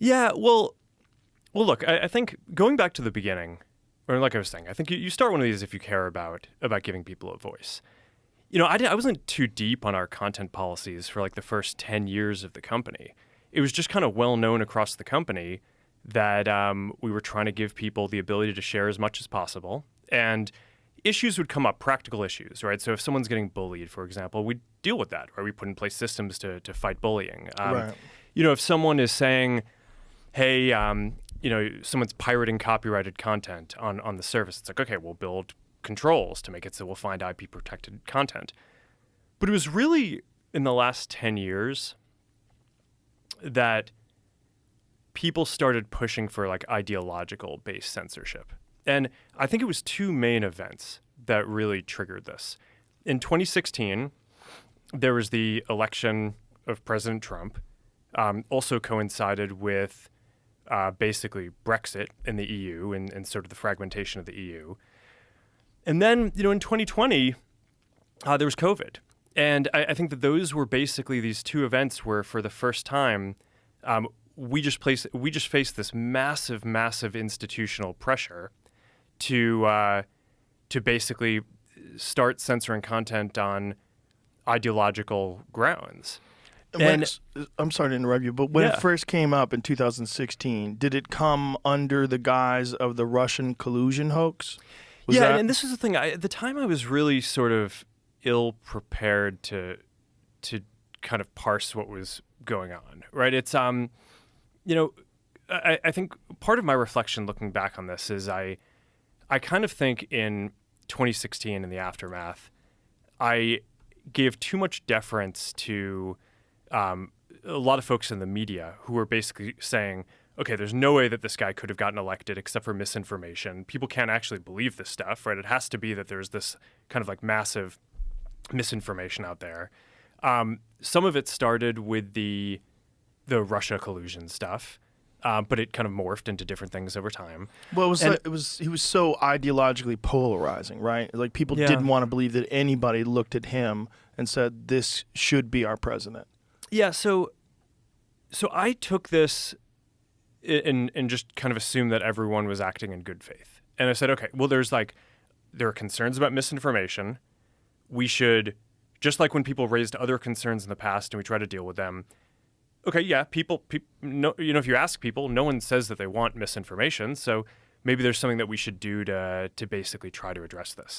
Yeah, well, look, I think going back to the beginning, or like I was saying, I think you start one of these if you care about giving people a voice. I wasn't too deep on our content policies for like the first 10 years of the company. It was just kind of well known across the company that we were trying to give people the ability to share as much as possible. And issues would come up, practical issues, right? So if someone's getting bullied, for example, we deal with that, right? We put in place systems to fight bullying. Right. If someone is saying, hey, someone's pirating copyrighted content on the service, it's like, okay, we'll build controls to make it so we'll find IP protected content. But it was really in the last 10 years that people started pushing for like ideological based censorship. And I think it was two main events that really triggered this. In 2016, there was the election of President Trump, also coincided with basically Brexit in the EU and sort of the fragmentation of the EU. And then, in 2020, there was COVID. And I think that those were basically these two events where for the first time, we just faced this massive, massive institutional pressure to basically start censoring content on ideological grounds. I'm sorry to interrupt you, but when it first came up in 2016, did it come under the guise of the Russian collusion hoax? And this is the thing. At the time, I was really sort of ill-prepared to kind of parse what was going on, right? It's, I think part of my reflection looking back on this is I kind of think in 2016 in the aftermath, I gave too much deference to a lot of folks in the media who were basically saying, okay, there's no way that this guy could have gotten elected except for misinformation. People can't actually believe this stuff, right? It has to be that there's this kind of like massive misinformation out there. Some of it started with the Russia collusion stuff, but it kind of morphed into different things over time. Well, he was so ideologically polarizing, right? Like people didn't want to believe that anybody looked at him and said, this should be our president. Yeah, so I took this and just kind of assumed that everyone was acting in good faith. And I said, okay, well, there are concerns about misinformation. We should, just like when people raised other concerns in the past and we try to deal with them, okay, yeah, people if you ask people, no one says that they want misinformation. So maybe there's something that we should do to basically try to address this.